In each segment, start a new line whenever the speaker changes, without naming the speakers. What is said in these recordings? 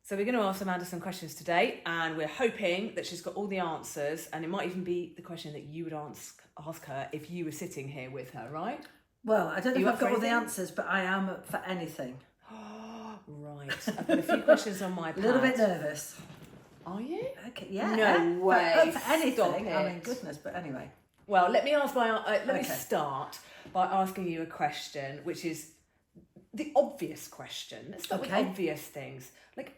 So we're going to ask Amanda some questions today, and we're hoping that she's got all the answers, and it might even be the question that you would ask her if you were sitting here with her, right?
Well, I don't know if I've got all the answers, but I am up for anything.
Right. I've got a few questions on my pad.
A little bit nervous.
Are you?
Okay, yeah.
No way.
Up for anything.
Stop it.
I mean, goodness, but anyway.
Well, let me start by asking you a question, which is the obvious question. Let's start with obvious things. Like,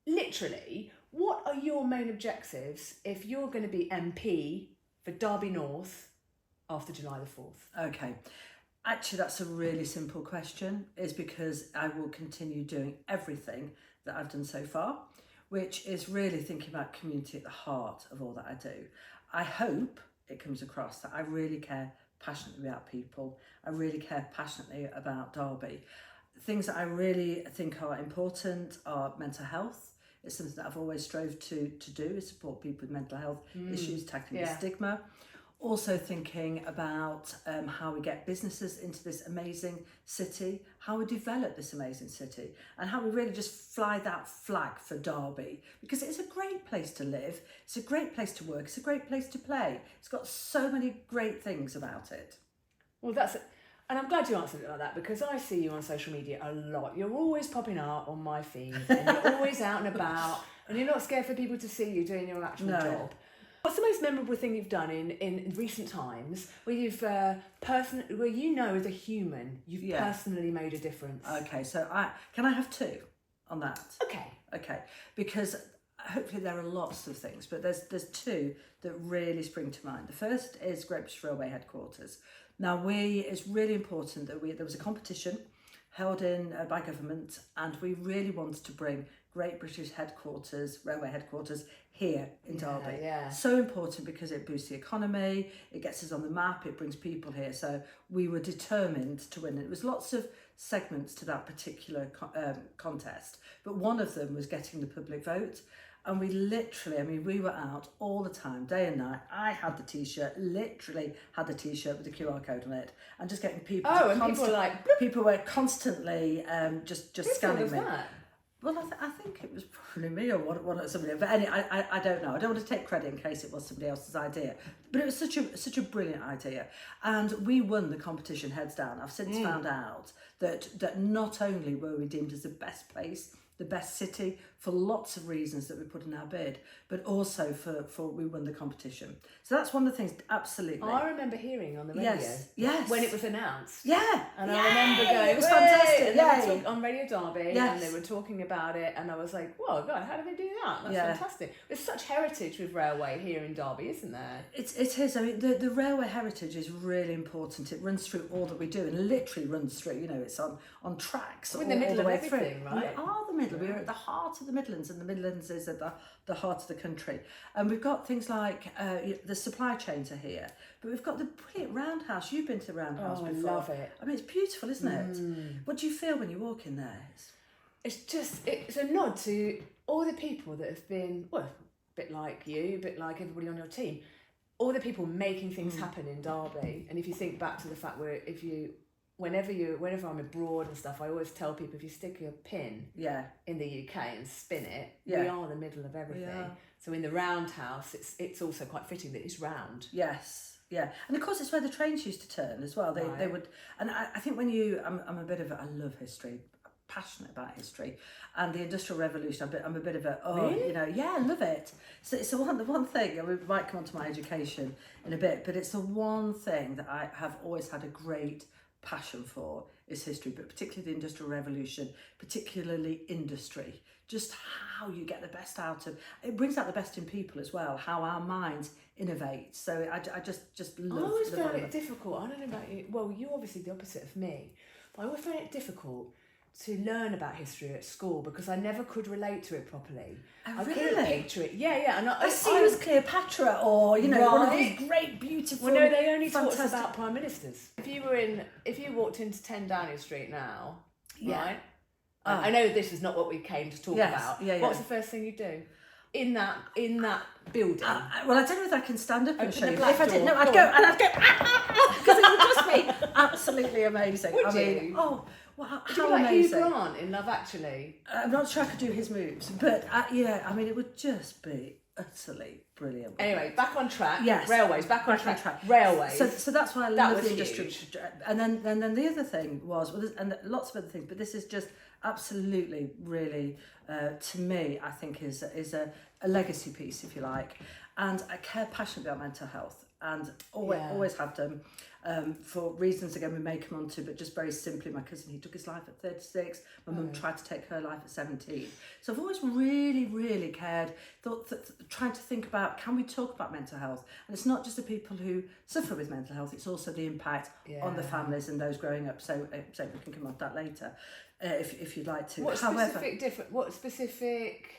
literally, what are your main objectives if you're going to be MP for Derby North after July the 4th?
Okay. Actually, that's a really simple question, is because I will continue doing everything that I've done so far, which is really thinking about community at the heart of all that I do. I hope it comes across that I really care passionately about people. I really care passionately about Derby. Things that I really think are important are mental health. It's something that I've always strove to do, is support people with mental health issues, tackling the stigma. Also thinking about how we get businesses into this amazing city, how we develop this amazing city, and how we really just fly that flag for Derby, because it's a great place to live, it's a great place to work, it's a great place to play. It's got so many great things about it.
Well, and I'm glad you answered it like that, because I see you on social media a lot. You're always popping up on my feed, and you're always out and about, and you're not scared for people to see you doing your actual job. What's the most memorable thing you've done in recent times where you've where you know as a human you've personally made a difference?
Okay, so can I have two on that?
Okay,
because hopefully there are lots of things, but there's two that really spring to mind. The first is Great British Railway headquarters. Now it's really important that there was a competition held in by government, and we really wanted to bring Great British Railway headquarters here in Derby.
Yeah.
So important because it boosts the economy, it gets us on the map, it brings people here. So we were determined to win. It was lots of segments to that particular contest, but one of them was getting the public vote. And we were out all the time, day and night. I had the T-shirt, literally had the T-shirt with the QR code on it, and just getting people. People were constantly just scanning me.
That?
Well, I think it was probably me or one somebody. But anyway, I don't know. I don't want to take credit in case it was somebody else's idea. But it was such a brilliant idea, and we won the competition heads down. I've since found out that not only were we deemed as the best place, the best city, for lots of reasons that we put in our bid, but also for we won the competition. So that's one of the things, absolutely.
I remember hearing on the radio.
Yes.
When it was announced.
Yeah.
And I remember going,
it was fantastic.
And on Radio Derby, and they were talking about it, and I was like, "Whoa, God, how did they do that? That's fantastic." There's such heritage with railway here in Derby, isn't there?
It is. I mean, the railway heritage is really important. It runs through all that we do, and literally runs through. You know, it's on tracks all the way through.
Right?
We are the middle. We're at the heart of the Midlands, and the Midlands is at the heart of the country. And we've got things like the supply chains are here, but we've got the brilliant roundhouse. You've been to the roundhouse before.
I love it.
I mean, it's beautiful, isn't it? What do you feel when you walk in there?
It's a nod to all the people that have been, well, a bit like you, a bit like everybody on your team, all the people making things happen in Derby. And if you think back to the fact where whenever I'm abroad and stuff, I always tell people, if you stick your pin in the UK and spin it, we are the middle of everything. So in the roundhouse, it's also quite fitting that it's round.
Yes, yeah, and of course it's where the trains used to turn as well. They would, and I think I'm a bit of I love history, passionate about history, and the Industrial Revolution. I'm a bit of
really?
I love it. So it's the one thing, and we might come on to my education in a bit, but it's the one thing that I have always had a great passion for is history, but particularly the Industrial Revolution, particularly industry, just how you get the best out of it, brings out the best in people as well, how our minds innovate. So I just love.
I always found it difficult. I don't know about you. Well, you're obviously the opposite of me, but I always found it difficult to learn about history at school because I never could relate to it properly. I couldn't picture it. Yeah. And I
see you as Cleopatra or, one of these great, beautiful...
Well, no, they only taught us about prime ministers. If you walked into 10 Downing Street now, right? I know this is not what we came to talk about. What's the first thing you do? In that building.
Well, I don't know if I can stand up and show you.
If
I did, I'd go, because it would just be absolutely amazing.
Would you?
Well,
Would you
how
be like
amazing.
Hugh Grant in Love Actually?
I'm not sure I could do his moves, but yeah, I mean, it would just be utterly brilliant.
Anyway, back on track.
Yes.
Railways, back on track. Railways.
So that's why I
That
love
was
the industry.
huge.
And then the other thing was, and lots of other things, but this is just absolutely, really, to me, I think is a legacy piece, if you like. And I care passionately about mental health, and always have done. For reasons, again, we may come on to, but just very simply, my cousin, he took his life at 36, my mum tried to take her life at 17. So I've always really, really cared, trying to think about, can we talk about mental health? And it's not just the people who suffer with mental health, it's also the impact on the families and those growing up. So we can come on to that later, if you'd like to.
What specific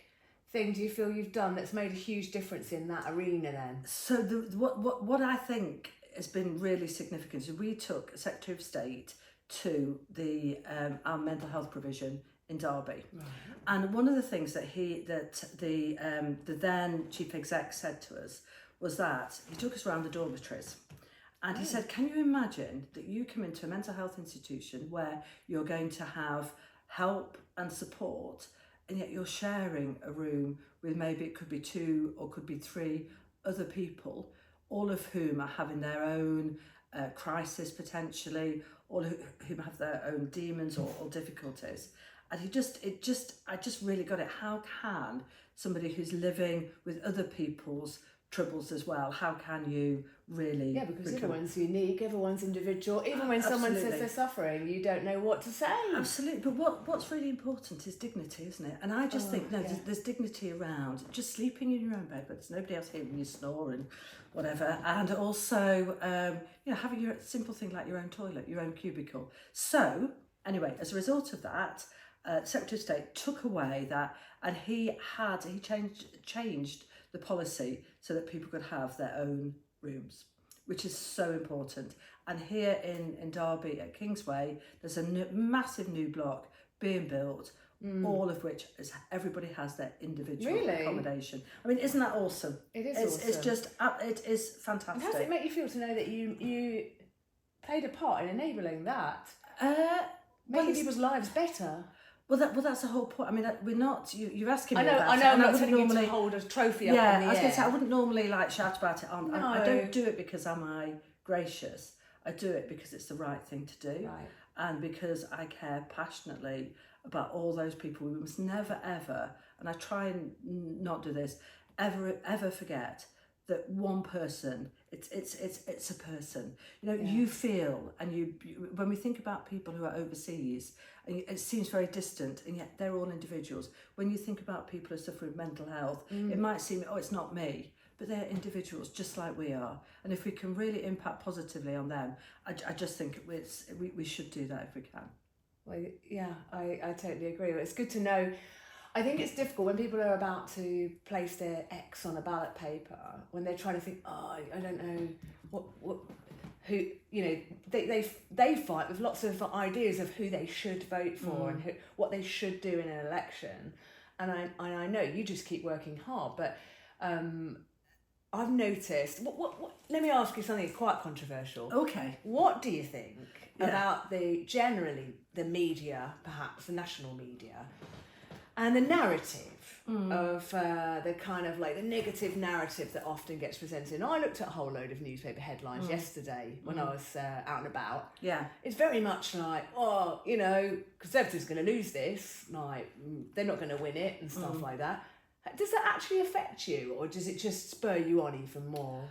thing do you feel you've done that's made a huge difference in that arena then?
So what I think has been really significant is we took a Secretary of State to the our mental health provision in Derby, right. And one of the things that the then Chief Exec said to us was that he took us around the dormitories, and he said, can you imagine that you come into a mental health institution where you're going to have help and support, and yet you're sharing a room with maybe it could be 2 or could be 3 other people, all of whom are having their own crisis potentially, all whom have their own demons or difficulties. And I just really got it. How can somebody who's living with other people's troubles as well, how can you really...
Yeah, because everyone's unique, everyone's individual. Even when someone says they're suffering, you don't know what to say.
Absolutely. But what's really important is dignity, isn't it? And I just think, there's dignity around just sleeping in your own bed, but there's nobody else hearing you snore and whatever. And also, having your simple thing like your own toilet, your own cubicle. So, anyway, as a result of that, Secretary of State took away that, and he changed the policy so that people could have their own rooms, which is so important. And here in Derby at Kingsway, there's a massive new block being built, all of which is everybody has their individual accommodation. I mean, isn't that awesome?
It is awesome.
It's just, it is fantastic.
And how does it make you feel to know that you played a part in enabling that? Making people's lives better?
Well, that's the whole point. I mean, we're not. You're asking me
about it. I know. I'm not telling you to hold a trophy up in the air.
I was going to say I wouldn't normally shout about it on.
No.
I don't do it because am I gracious. I do it because it's the right thing to do, and because I care passionately about all those people. We must never ever, and I try and not do this, ever forget that one person. It's a person. You feel, and you when we think about people who are overseas. It seems very distant, and yet they're all individuals. When you think about people who suffer with mental health, it might seem, it's not me, but they're individuals just like we are. And if we can really impact positively on them, I just think we should do that if we can.
Well, yeah, I totally agree. It's good to know. I think it's difficult when people are about to place their X on a ballot paper, when they're trying to think, I don't know what who, they fight with lots of ideas of who they should vote for and what they should do in an election. And I know you just keep working hard, but I've noticed, let me ask you something quite controversial.
Okay.
What do you think about generally the media, perhaps the national media, and the narrative of the kind of like the negative narrative that often gets presented? And I looked at a whole load of newspaper headlines yesterday when I was out and about. Yeah. It's very much like, Conservatives are going to lose this, like they're not going to win it and stuff like that. Does that actually affect you, or does it just spur you on even more?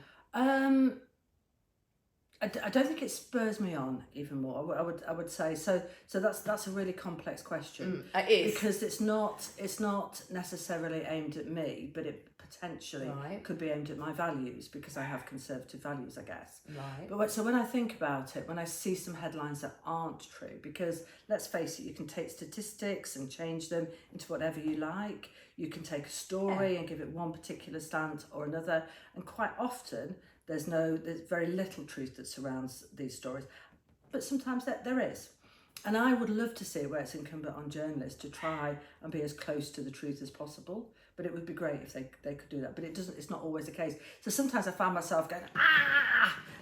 I don't think it spurs me on even more. I would say so. That's a really complex question.
It is,
because it's not necessarily aimed at me, but it potentially could be aimed at my values, because I have conservative values, I guess.
Right.
But so when I think about it, when I see some headlines that aren't true, because let's face it, you can take statistics and change them into whatever you like. You can take a story and give it one particular stance or another, and quite often there's very little truth that surrounds these stories, but sometimes there is. And I would love to see it where it's incumbent on journalists to try and be as close to the truth as possible. But it would be great if they could do that. But it's not always the case. So sometimes I find myself going,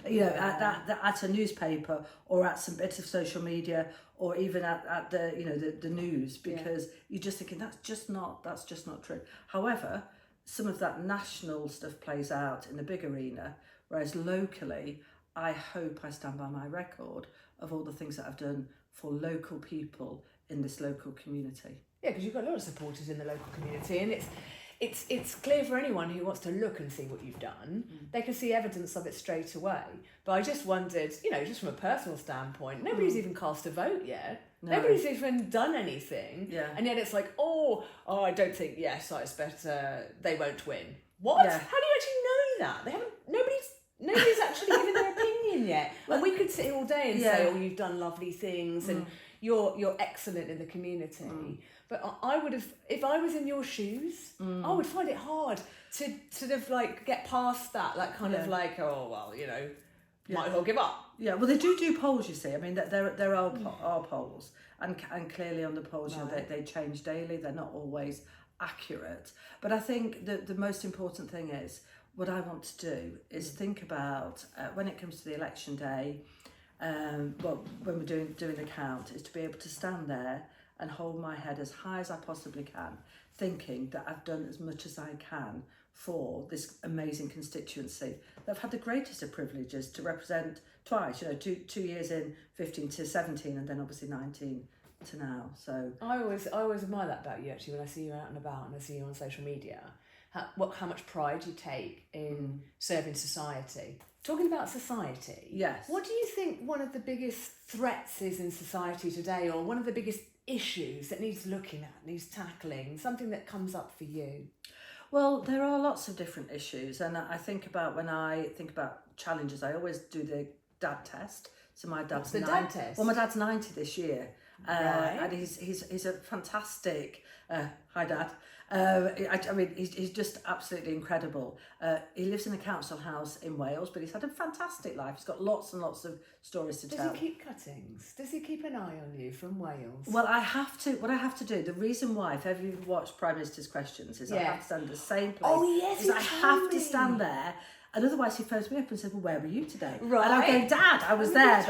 at a newspaper or at some bits of social media or even at the news, because you're just thinking that's just not true. However, some of that national stuff plays out in the big arena, whereas locally, I hope I stand by my record of all the things that I've done for local people in this local community.
Yeah, because you've got a lot of supporters in the local community, and it's clear for anyone who wants to look and see what you've done. They can see evidence of it straight away. But I just wondered, just from a personal standpoint, nobody's even cast a vote yet. No. Nobody's even done anything. Yeah. And yet it's like, I don't think, I expect they won't win. What? Yeah. How do you actually know that? They haven't. Nobody's actually given their opinion yet. Well, we could sit here all day and say, you've done lovely things and you're excellent in the community. But I would have, if I was in your shoes, I would find it hard to sort of like get past that, kind of like, might as well give up.
Yeah, well, they do polls, you see. I mean, there are polls, and clearly on the polls, they change daily. They're not always accurate. But I think the most important thing is, what I want to do is think about, when it comes to the election day, when we're doing the count, is to be able to stand there and hold my head as high as I possibly can, thinking that I've done as much as I can for this amazing constituency that I've had the greatest of privileges to represent twice, 2 years in, 15 to 17, and then obviously 19 to now. So
I always admire that about you, actually, when I see you out and about and I see you on social media, how much pride you take in serving society. Talking about society,
yes.
What do you think one of the biggest threats is in society today, or one of the biggest issues that needs looking at, needs tackling, something that comes up for you?
Well, there are lots of different issues, and I think about, when I think about challenges, I always do the dad test. So my dad's
dad test?
Well, my dad's 90 this year,
right.
And he's a fantastic. Hi, Dad. I mean, he's just absolutely incredible. He lives in a council house in Wales, but he's had a fantastic life. He's got lots and lots of stories to tell.
Does he keep cuttings? Does he keep an eye on you from Wales?
Well, what I have to do, the reason why, if ever you've watched Prime Minister's Questions, is I have to stand in the same place.
Oh, yes,
I have to stand there. And otherwise he phones me up and said, well, where were you today?
Right.
And I'm going, Dad, I was there.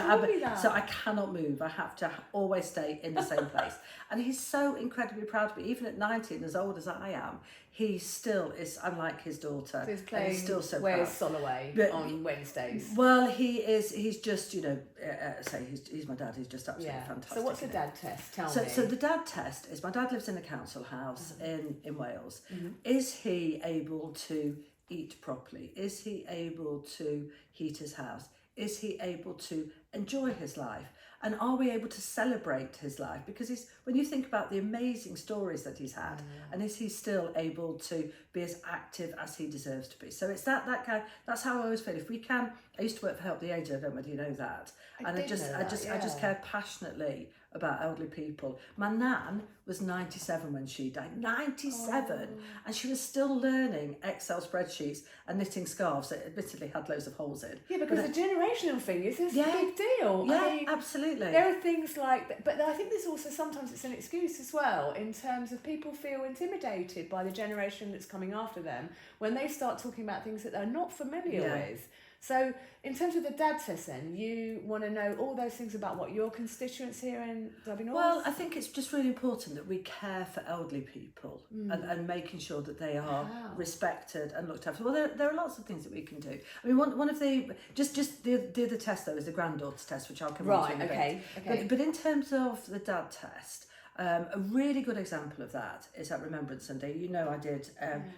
So I cannot move. I have to always stay in the same place. And he's so incredibly proud of me. Even at 90 and as old as I am, he still is, I'm like his daughter.
So he's playing
and he's still so
Where's
proud.
Solloway on Wednesdays?
Well, he's just, he's my dad. He's just absolutely fantastic.
So what's the dad test? Tell me.
So the dad test is, my dad lives in a council house in Wales. Is he able to eat properly? Is he able to heat his house? Is he able to enjoy his life? And are we able to celebrate his life? Because when you think about the amazing stories that he's had, and is he still able to be as active as he deserves to be? So it's that kind. That's how I always feel. If we can, I used to work for Help the Aged. I don't know whether you know that. I just care passionately about elderly people. My nan was 97 when she died. 97, and she was still learning Excel spreadsheets and knitting scarves that admittedly had loads of holes in.
Yeah, because the generational thing is a big deal.
Yeah, I mean, absolutely.
There are things like that, but I think there's also sometimes it's an excuse as well, in terms of people feel intimidated by the generation that's coming after them when they start talking about things that they're not familiar with. So in terms of the dad test then, you want to know all those things about what your constituents here in Derby North?
Well, I think it's just really important that we care for elderly people and making sure that they are respected and looked after. Well, there are lots of things that we can do. I mean, one of the, just the other test though is the granddaughter test, which I'll come on to in a bit. Okay. But in terms of the dad test, a really good example of that is at Remembrance Sunday. I did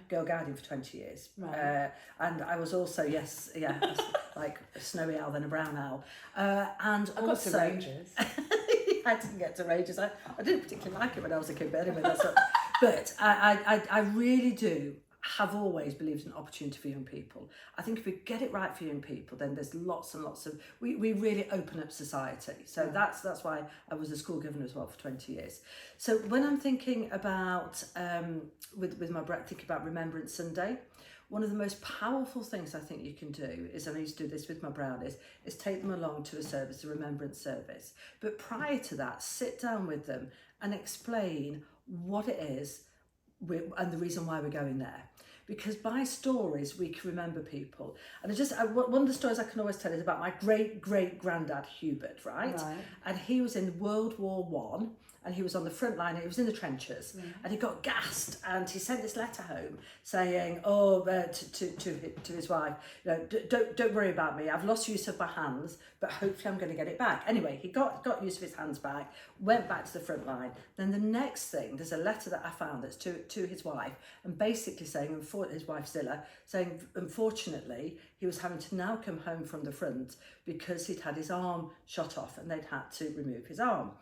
Girl Guiding for 20 years. Right. And I was also, like a snowy owl then a brown owl. And
I got to Rangers.
I didn't get to Rangers. I didn't particularly like it when I was a kid, but anyway, that's not. But I really do have always believed in opportunity for young people. I think if we get it right for young people, then there's lots and lots of, we really open up society. So that's why I was a school governor as well for 20 years. So when I'm thinking about, with my breath, thinking about Remembrance Sunday, one of the most powerful things I think you can do is, and I used to do this with my brownies, is take them along to a service, a remembrance service. But prior to that, sit down with them and explain what it is and the reason why we're going there. Because by stories we can remember people. And one of the stories I can always tell is about my great-great-granddad Hubert, right? And he was in World War One, and he was on the front line, he was in the trenches, and he got gassed, and he sent this letter home saying, to his wife, don't worry about me, I've lost use of my hands, but hopefully I'm going to get it back. Anyway, he got use of his hands back, went back to the front line. Then the next thing, there's a letter that I found that's to his wife, and basically saying, his wife Zilla, saying, unfortunately, he was having to now come home from the front because he'd had his arm shot off and they'd had to remove his arm.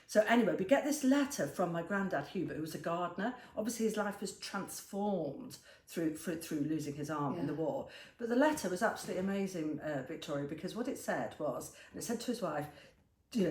So anyway, we get this letter from my granddad Hubert, who was a gardener. Obviously his life was transformed through losing his arm in the war. But the letter was absolutely amazing, Victoria, because what it said was, and it said to his wife,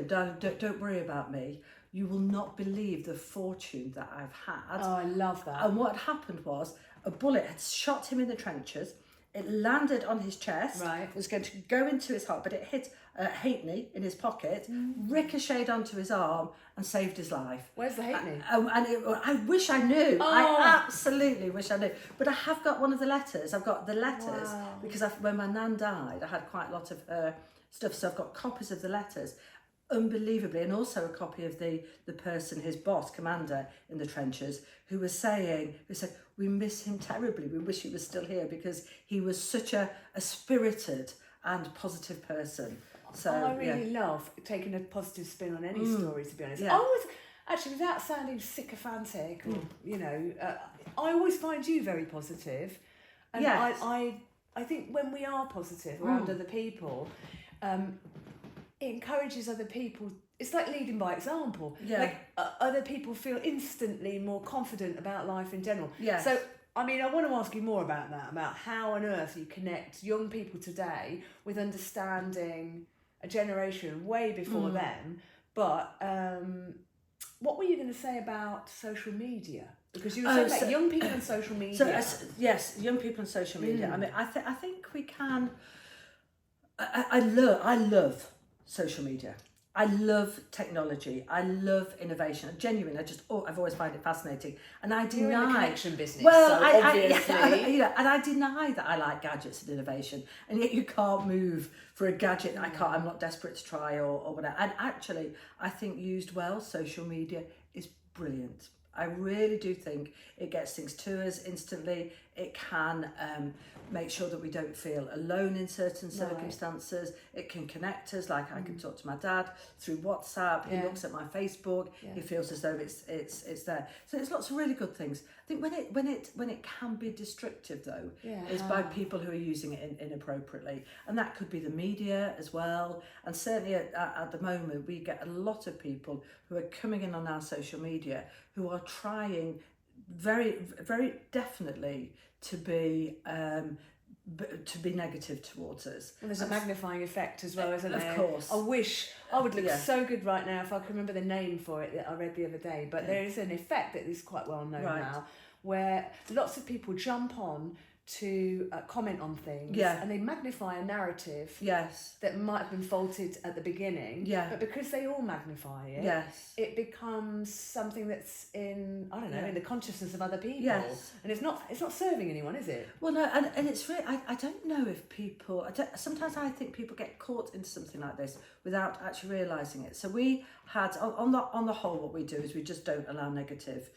darling, don't worry about me. You will not believe the fortune that I've had.
Oh, I love that.
And what had happened was a bullet had shot him in the trenches. It landed on his chest. Right. It was going to go into his heart, but it hit halfpenny in his pocket, ricocheted onto his arm and saved his life.
Where's the halfpenny?
I wish I knew. Oh. I absolutely wish I knew. But I have got one of the letters. I've got the letters because when my nan died, I had quite a lot of her stuff. So I've got copies of the letters. Unbelievably, and also a copy of the person, his boss, commander in the trenches, who said, we miss him terribly, we wish he was still here, because he was such a spirited and positive person. So
I really love taking a positive spin on any story, to be honest. I always, actually, without sounding sycophantic, or I always find you very positive, and I think when we are positive around other people, it encourages other people. It's like leading by example. Like other people feel instantly more confident about life in general. So I mean, I want to ask you more about that, about how on earth you connect young people today with understanding a generation way before them. But what were you going to say about social media? Because you were saying about young people and social media.
Yes, young people and social media. I mean, I think we can. I love social media. I love technology. I love innovation. Genuinely, I've always found it fascinating. And I deny.
You're in the connection business,
well,
so obviously.
And I deny that I like gadgets and innovation. And yet you can't move for a gadget. I'm not desperate to try or whatever. And actually, I think used well, social media is brilliant. I really do think it gets things to us instantly. It can make sure that we don't feel alone in certain circumstances. It can connect us, like I can talk to my dad through WhatsApp. He looks at my Facebook. He feels as though it's there. So there's lots of really good things. I think when it can be destructive though, is by people who are using it inappropriately, and that could be the media as well. And certainly at the moment, we get a lot of people who are coming in on our social media who are trying very, very definitely to be negative towards us.
And there's a magnifying effect as well, isn't there?
Of course.
I wish I would look so good right now if I could remember the name for it that I read the other day. But there is an effect that is quite well known now, where lots of people jump on to comment on things, and they magnify a narrative that might have been faulted at the beginning, but because they all magnify it, it becomes something that's in in the consciousness of other people, and it's not serving anyone, is it?
Well, no, and it's really, I don't know if people, sometimes I think people get caught into something like this without actually realising it. So we had, on the whole, what we do is we just don't allow negative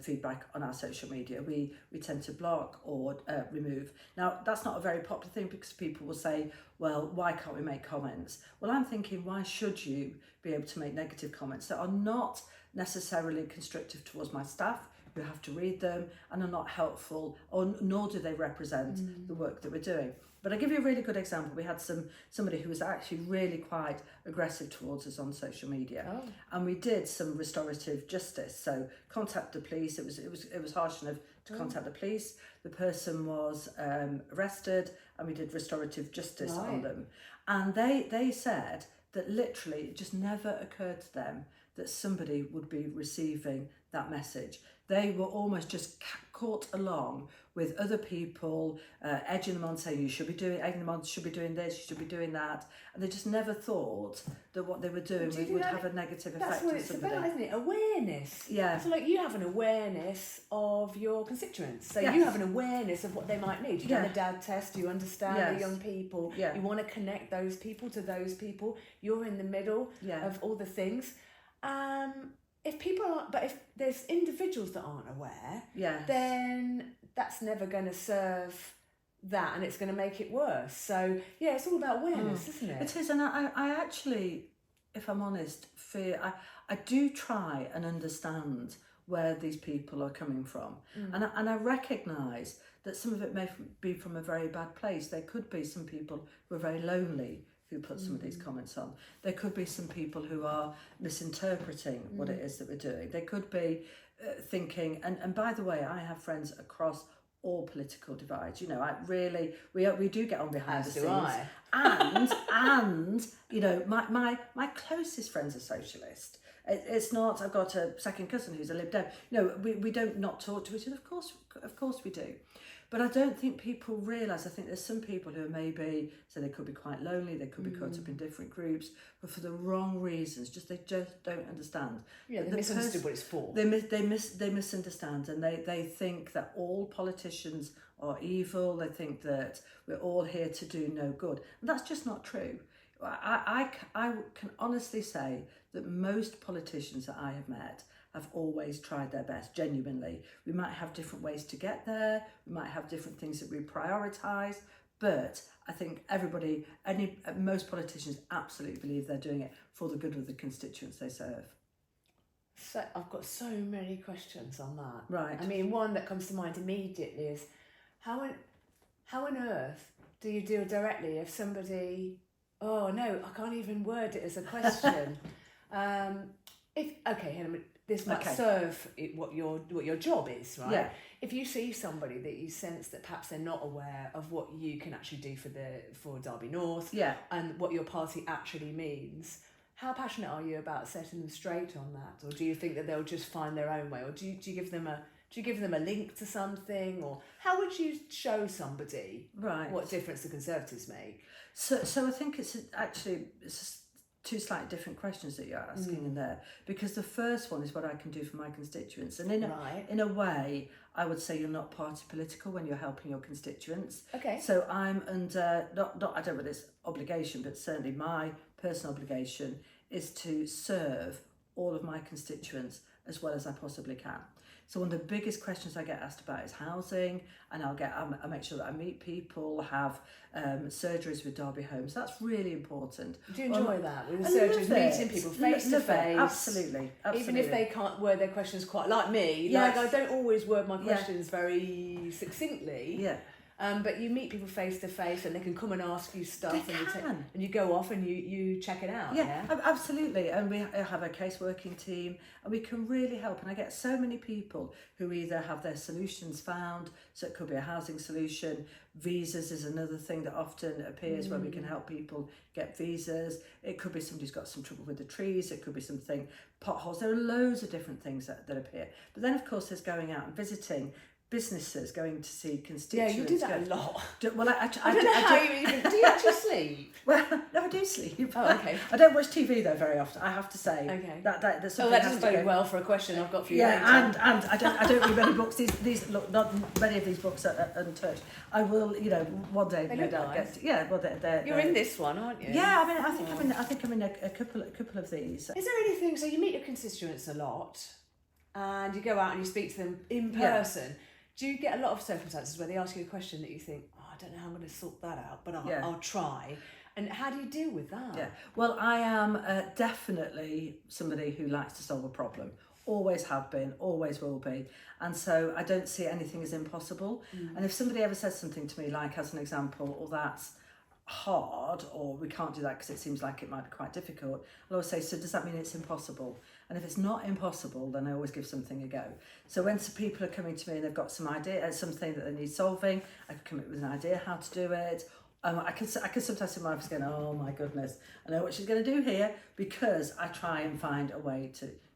feedback on our social media. We tend to block or remove. Now, that's not a very popular thing because people will say, well, why can't we make comments? Well, I'm thinking, why should you be able to make negative comments that are not necessarily constructive towards my staff, who have to read them and are not helpful, or nor do they represent the work that we're doing. But I'll give you a really good example. We had somebody who was actually really quite aggressive towards us on social media, and we did some restorative justice. So contact the police. It was harsh enough to contact the police. The person was arrested, and we did restorative justice on them. And they said that literally it just never occurred to them that somebody would be receiving that message. They were almost just caught along with other people, edging them on, saying egging them on, should be doing this, you should be doing that. And they just never thought that what they were doing would have a negative effect on somebody.
That's what it's about, isn't it? Awareness.
Yeah.
So like you have an awareness of your constituents. So you have an awareness of what they might need. You've done the DAD test, you understand the young people. Yeah. You want to connect those people to those people. You're in the middle of all the things. If there's individuals that aren't aware, then that's never going to serve that, and it's going to make it worse. So it's all about awareness, isn't it?
It is, and I actually, if I'm honest, I do try and understand where these people are coming from, and I recognise that some of it may be from a very bad place. There could be some people who are very lonely who put some of these comments on. There could be some people who are misinterpreting what it is that we're doing. They could be thinking, and by the way, I have friends across all political divides. You know, we do get on behind the scenes. And you know, my closest friends are socialist. It's not, I've got a second cousin who's a Lib Dem. You know, we don't not talk to each other. Of course we do. But I don't think people realise, I think there's some people who are maybe, so they could be quite lonely, they could be caught up in different groups, but for the wrong reasons, they just don't understand.
Yeah, they misunderstood what it's for.
They misunderstand, and they think that all politicians are evil, they think that we're all here to do no good. And that's just not true. I can honestly say that most politicians that I have met have always tried their best, genuinely. We might have different ways to get there, we might have different things that we prioritise, but I think most politicians absolutely believe they're doing it for the good of the constituents they serve.
So I've got so many questions on that.
Right.
I mean, one that comes to mind immediately is, how on earth do you deal directly if somebody, oh no, I can't even word it as a question. This might serve what your job is, right? Yeah. If you see somebody that you sense that perhaps they're not aware of what you can actually do for Derby North, and what your party actually means, how passionate are you about setting them straight on that, or do you think that they'll just find their own way, or do you give them a link to something, or how would you show somebody what difference the Conservatives make? So
I think it's two slightly different questions that you're asking in there, because the first one is what I can do for my constituents, and in a way I would say you're not party political when you're helping your constituents. Okay. So I'm under not I don't know this obligation, but certainly my personal obligation is to serve all of my constituents as well as I possibly can. So one of the biggest questions I get asked about is housing, and I make sure that I meet people, have surgeries with Derby Homes. That's really important.
Do you enjoy that? With the surgeries, meeting people face to face?
Absolutely.
Even if they can't word their questions quite like me. Like I don't always word my questions very succinctly. Yeah. But you meet people face to face, and they can come and ask you stuff, and you go off and you check it out. Yeah,
absolutely. And we have a case working team, and we can really help. And I get so many people who either have their solutions found, so it could be a housing solution. Visas is another thing that often appears where we can help people get visas. It could be somebody's got some trouble with the trees. It could be something, potholes. There are loads of different things that appear. But then, of course, there's going out and visiting businesses, going to see constituents.
Yeah, you do that a lot.
I don't
know how you even... Do you actually sleep?
Well, no, I do sleep.
Oh, okay.
I don't watch TV, though, very often, I have to say.
Okay.
That
doesn't bode well for a question I've got for you later.
And I don't read many books. These look, not many of these books are untouched. I will, one day...
They look nice.
They're
You're in this one, aren't you?
Yeah, I mean, I think I'm in a couple of these.
Is there anything... So you meet your constituents a lot, and you go out and you speak to them in person. Yeah. Do you get a lot of circumstances where they ask you a question that you think, I don't know how I'm going to sort that out, but I'll try? And how do you deal with that?
Yeah, well, I am definitely somebody who likes to solve a problem. always have been, always will be. And so I don't see anything as impossible. And if somebody ever says something to me, like as an example, or that's hard, or we can't do that because it seems like it might be quite difficult, I'll always say, so does that mean it's impossible? And if it's not impossible, then I always give something a go. So when some people are coming to me and they've got some idea, something that they need solving, I could come up with an idea how to do it. I can sometimes see my wife going, oh my goodness, I know what she's going to do here, because I try and find a way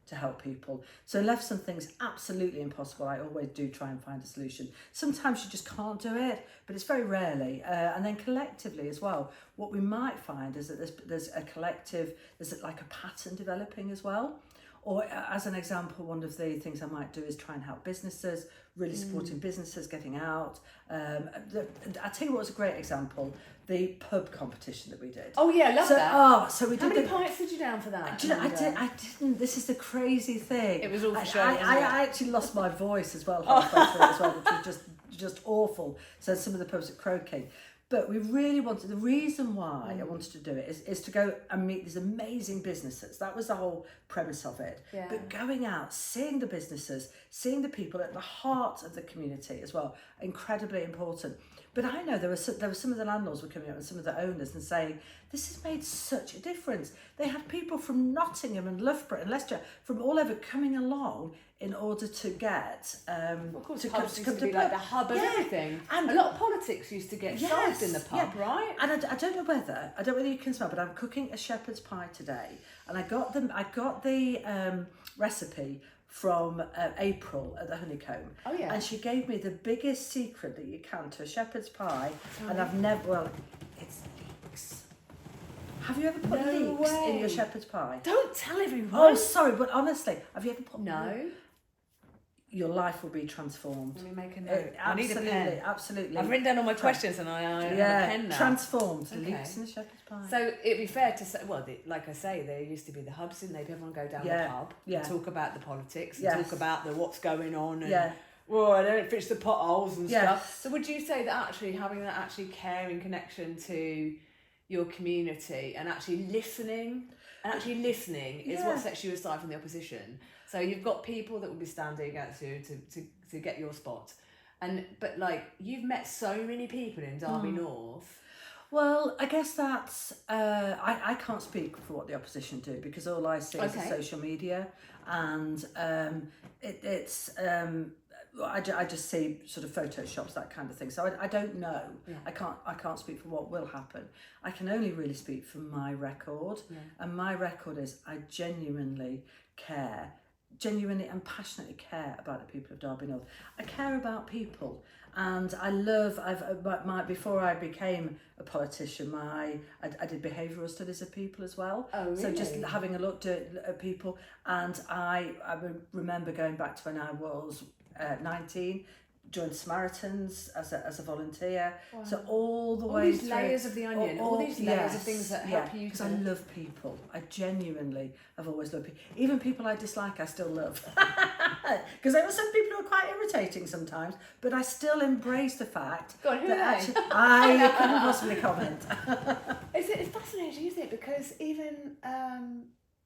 to help people. So unless something's absolutely impossible, I always do try and find a solution. Sometimes you just can't do it, but it's very rarely. And then collectively as well, what we might find is that there's a collective, there's like a pattern developing as well. Or as an example, one of the things I might do is try and help businesses, really supporting businesses getting out. I'll tell you what was a great example, the pub competition that we did.
Oh yeah, love that.
So we
How
did
many pints did you down for that?
Do you know, I didn't. This is the crazy thing.
It was all for show.
I actually lost my voice as well halfway through as well, which was just awful. So some of the pubs are croaking. But we really wanted, the reason why I wanted to do it is to go and meet these amazing businesses. That was the whole premise of it.
Yeah.
But going out, seeing the businesses, seeing the people at the heart of the community as well, incredibly important. But I know there were some of the landlords were coming up and some of the owners and saying, this has made such a difference. They had people from Nottingham and Loughborough and Leicester from all over coming along in order to get
of course,
to
pubs
come
used to be like the hub of everything, and a lot of politics used to get solved in the pub, right?
And I don't know whether you can smell, but I'm cooking a shepherd's pie today, and I got the recipe from April at the Honeycomb.
Oh yeah.
And she gave me the biggest secret that you can to a shepherd's pie, and I've never, it's leeks. Have you ever put leeks in your shepherd's pie?
Don't tell everyone.
Oh, sorry, but honestly, have you ever put?
No.
Your life will be transformed.
Let me make a note. I need a pen.
Absolutely.
I've written down all my questions and I have a pen now.
Transformed. Okay. Leeks in the shepherd's pie.
So it'd be fair to say, well, like I say, there used to be the hubs, didn't they? Everyone go down the pub and talk about the politics and talk about the what's going on and well, I don't fix the potholes and stuff. So would you say that actually having that actually caring connection to your community and actually listening is what sets you aside from the opposition? So you've got people that will be standing at you to get your spot, but like you've met so many people in Derby North.
Well, I guess that's I can't speak for what the opposition do, because all I see is the social media, and I just see sort of photoshops, that kind of thing. So I don't know. Yeah. I can't speak for what will happen. I can only really speak for my record, and my record is I genuinely and passionately care about the people of Derby North. I care about people, and I love. Before I became a politician, I did behavioural studies of people as well.
Oh, really?
So just having a look at people, and I remember going back to when I was 19. Joined Samaritans as a volunteer. Wow. So all the way
these
through,
ase of the onion, all these layers of things that help you.
Because I love people. I genuinely have always loved people. Even people I dislike, I still love. Because there were some people who are quite irritating sometimes, but I still embrace the fact
that
actually, I couldn't possibly comment.
It's fascinating, isn't it? Because even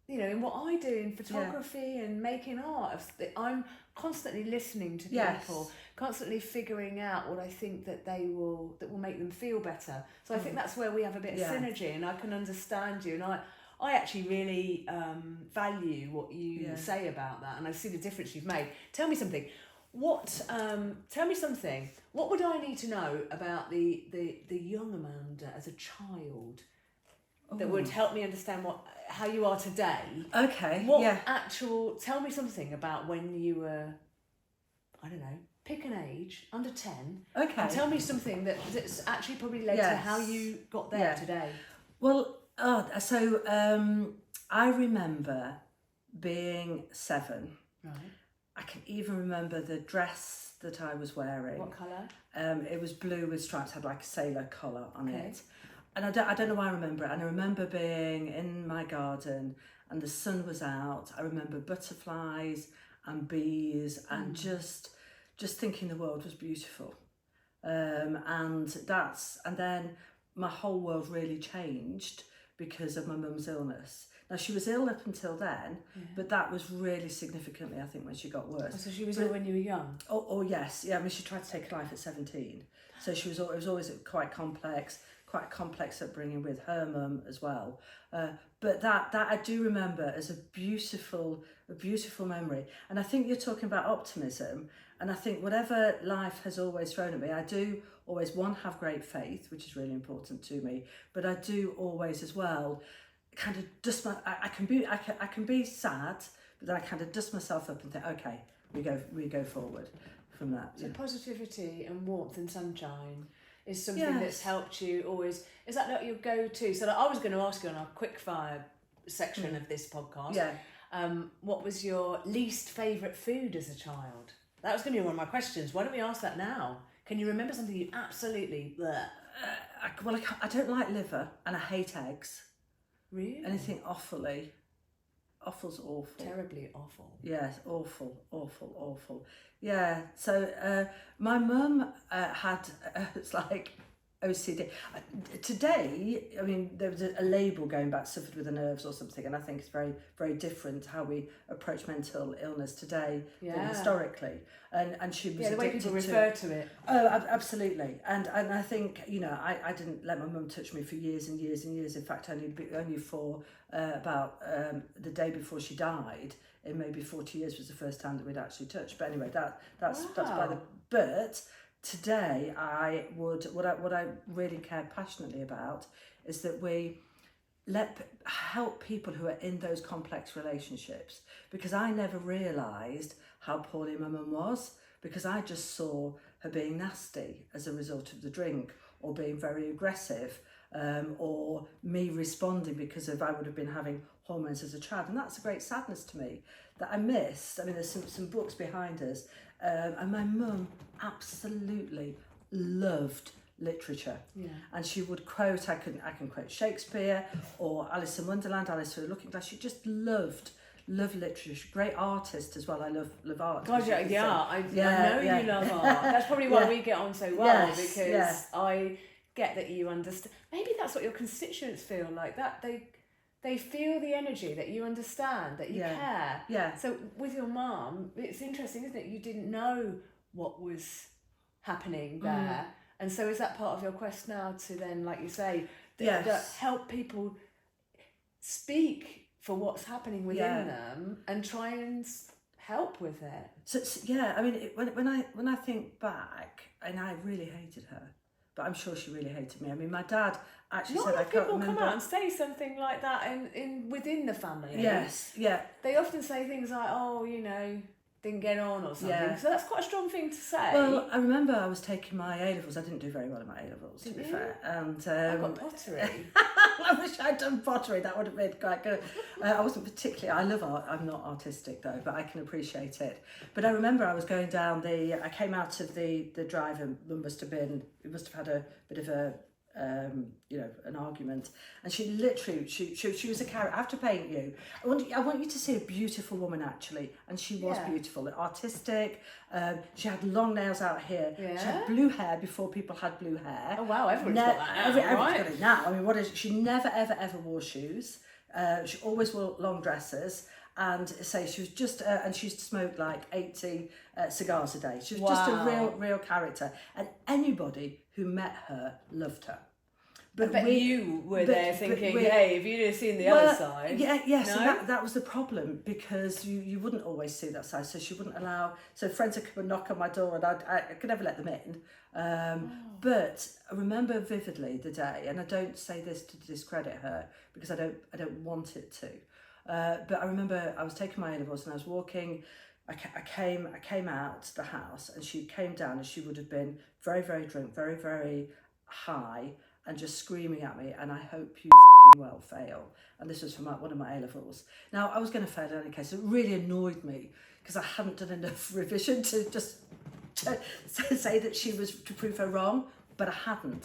in what I do in photography and making art, I'm constantly listening to people, constantly figuring out what I think that will make them feel better. So I think that's where we have a bit of synergy, and I can understand you, and I actually really value what you say about that, and I see the difference you've made. Tell me something. What would I need to know about the young Amanda as a child that would help me understand how you are today?
Okay.
Tell me something about when you were, I don't know, pick an age, under 10.
Okay.
And tell me something that's actually probably led to how you got there today.
Well, I remember being 7. Right. I can even remember the dress that I was wearing.
What colour?
It was blue with stripes, had like a sailor collar on it. And I don't know why I remember it. And I remember being in my garden and the sun was out. I remember butterflies and bees and just thinking the world was beautiful. And then my whole world really changed because of my mum's illness. Now, she was ill up until then, but that was really significantly, I think, when she got worse.
Oh, so she was ill when you were young?
Oh, yes. Yeah, I mean, she tried to take her life at 17. So it was always quite a complex upbringing with her mum as well. But that I do remember as a beautiful memory. And I think you're talking about optimism. And I think whatever life has always thrown at me, I do always, one, have great faith, which is really important to me. But I do always as well kind of dust I can be sad, but then I kind of dust myself up and think, okay, we go forward from that.
So positivity and warmth and sunshine is something that's helped you always. Is that like your go-to? So like, I was going to ask you on our quick fire section of this podcast. What was your least favourite food as a child? That was going to be one of my questions. Why don't we ask that now? Can you remember something you absolutely...
I don't like liver and I hate eggs.
Really?
Anything awful's awful.
Terribly awful.
Yes, awful. Yeah, so my mum had, it's like OCD. Today, I mean, there was a label going back, suffered with the nerves or something, and I think it's very, very different how we approach mental illness today than historically. And she was
the way people refer to it.
Oh, absolutely. And I think, you know, I didn't let my mum touch me for years and years and years. In fact, only for about the day before she died, in maybe 40 years was the first time that we'd actually touched. But anyway, that's by the... But today, what I really care passionately about is that we help people who are in those complex relationships, because I never realised how poorly my mum was, because I just saw her being nasty as a result of the drink, or being very aggressive, or me responding because I would have been having hormones as a child. And that's a great sadness to me that I missed. I mean, there's some books behind us, and my mum absolutely loved literature, and she would quote, I can quote Shakespeare or Alice in Wonderland, Alice Through the Looking Glass. She just loved literature. Great artist as well. I love art.
God, I know you love art. That's probably why we get on so well, because I get that you understand. Maybe that's what your constituents feel like, that they feel the energy, that you understand, that you care. Yeah. So with your mum, it's interesting, isn't it? You didn't know what was happening there. And so is that part of your quest now to then, like you say, that help people speak for what's happening within them and try and help with it?
So I mean, when I think back, and I really hated her, but I'm sure she really hated me. I mean, my dad actually said, I can't remember.
People come out and say something like that within the family.
Yes, yeah.
They often say things like, oh, you know, didn't get on or something. Yeah. So that's quite a strong thing to say.
Well, I remember I was taking my A-levels. I didn't do very well in my A-levels, to be fair. And
I got pottery.
I wish I'd done pottery. That would have been quite good. I wasn't particularly... I love art. I'm not artistic, though, but I can appreciate it. But I remember I was going down I came out of the drive, and Mum must have had a bit of a... an argument, and she literally she was a character. I have to paint you. I want you to see a beautiful woman, actually, and she was beautiful, artistic. She had long nails out here. She had blue hair before people had blue hair.
Oh wow, everyone's got that now. Everyone's got
it now. I mean, what is it? She never ever wore shoes. She always wore long dresses. And say she was just, and she used to smoke like 80 cigars a day. She was just a real character, and anybody who met her loved her.
But you were there thinking, hey, if you'd have seen the other side.
Yes, no? And that was the problem, because you wouldn't always see that side, so she wouldn't allow. So friends would come and knock on my door, and I could never let them in. But I remember vividly the day, and I don't say this to discredit her, because I don't want it to. But I remember I was taking my A-levels and I was walking. I came out the house, and she came down, and she would have been very, very drunk, very, very high, and just screaming at me, and I hope you well fail. And this was from one of my A-levels. Now, I was going to fail in any case. It really annoyed me, because I hadn't done enough revision to say that she was, to prove her wrong. But I hadn't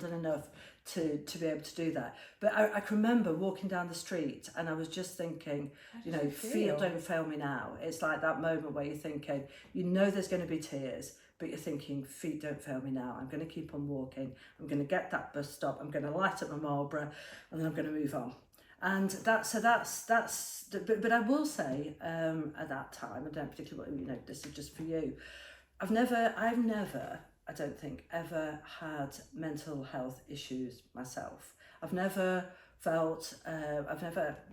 done enough to be able to do that. But I can remember walking down the street, and I was just thinking, don't fail me now. It's like that moment where you're thinking, there's going to be tears, but you're thinking, feet don't fail me now. I'm going to keep on walking. I'm going to get that bus stop. I'm going to light up my Marlborough, and then I'm going to move on. And that's. But I will say, at that time, I don't particularly, this is just for you. I've never, I don't think, ever had mental health issues myself. I've never felt, I've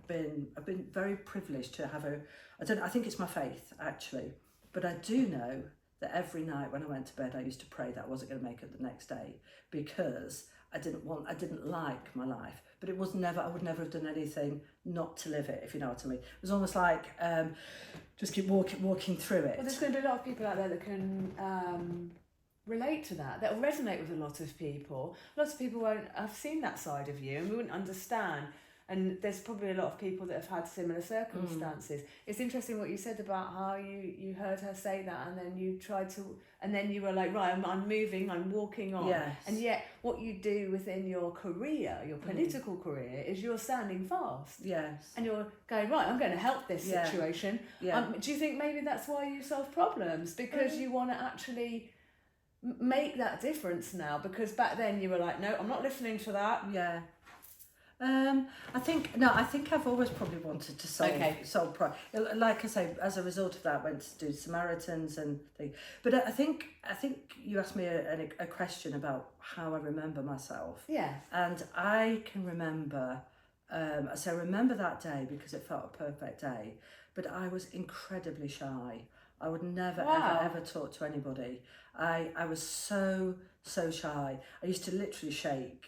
been very privileged to have I think it's my faith actually, but I do know that every night when I went to bed, I used to pray that I wasn't going to make it the next day, because I didn't like my life, but I would never have done anything not to live it, if you know what I mean. It was almost like, just keep walking through it.
Well, there's going to be a lot of people out there that can relate to that. That'll resonate with a lot of people. Lots of people won't have seen that side of you, and we wouldn't understand. And there's probably a lot of people that have had similar circumstances. It's interesting what you said about how you heard her say that, and then you tried to, and then you were like, right, I'm moving, I'm walking on.
Yes.
And yet what you do within your career, your political career, is you're standing fast.
Yes.
And you're going, right, I'm going to help this situation.
Yeah.
Do you think maybe that's why you solve problems? Because you want to actually make that difference now? Because back then you were like, no, I'm not listening to that.
Yeah. I think I've always probably wanted to solve problems. Like I say, as a result of that, went to do Samaritans and things. But I think you asked me a question about how I remember myself.
Yeah.
And I can remember, so I remember that day because it felt a perfect day, but I was incredibly shy. I would never, ever talk to anybody. I was so shy. I used to literally shake,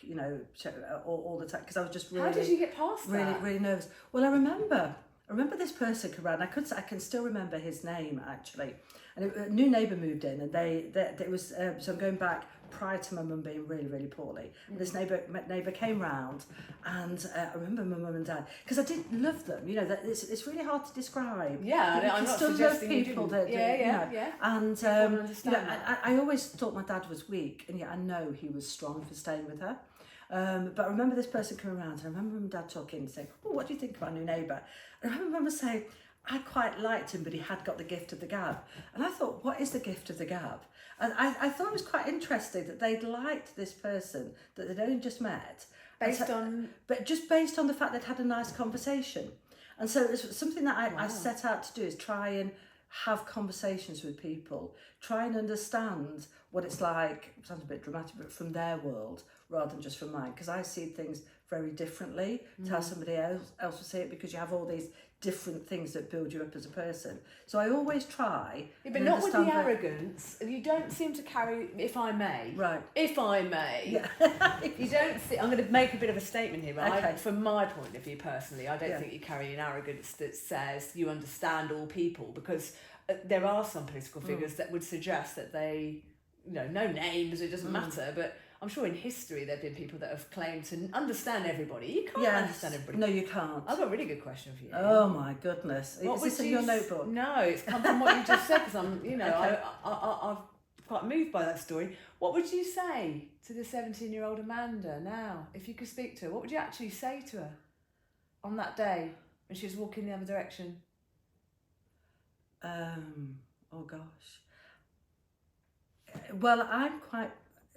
all the time, because I was just really...
How did you get past that?
Really nervous. Well, I remember this person come around. I can still remember his name, actually. And a new neighbour moved in, and it was, so I'm going back prior to my mum being really, really poorly. And this neighbour came round, and I remember my mum and dad, because I did love them, that it's really hard to describe.
Yeah, I'm not suggesting you didn't. Yeah.
And I always thought my dad was weak, and yet I know he was strong for staying with her. But I remember this person coming around, and I remember my dad talking and saying, oh, what do you think of our new neighbour? And I remember saying, I quite liked him, but he had got the gift of the gab. And I thought, what is the gift of the gab? And I thought it was quite interesting that they'd liked this person that they'd only just met. But just based on the fact they'd had a nice conversation. And so it's something that I set out to do, is try and have conversations with people, try and understand what it's like, it sounds a bit dramatic, but from their world rather than just from mine, because I see things very differently to how somebody else will see it, because you have all these different things that build you up as a person. So I always try.
Yeah, but not with the arrogance. You don't seem to carry, if I may.
Right.
If I may.
Yeah.
You don't see, I'm going to make a bit of a statement here, right?
Okay.
From my point of view personally, I don't think you carry an arrogance that says you understand all people, because there are some political figures that would suggest that they, no names, it doesn't matter, but I'm sure in history there have been people that have claimed to understand everybody. You can't understand everybody.
No, you can't.
I've got a really good question for you.
Oh my goodness.
What
is this in your notebook?
No, it's come from what you just said, because I'm, I'm quite moved by that story. What would you say to the 17-year-old Amanda now, if you could speak to her? What would you actually say to her on that day when she was walking the other direction?
Oh gosh. Well,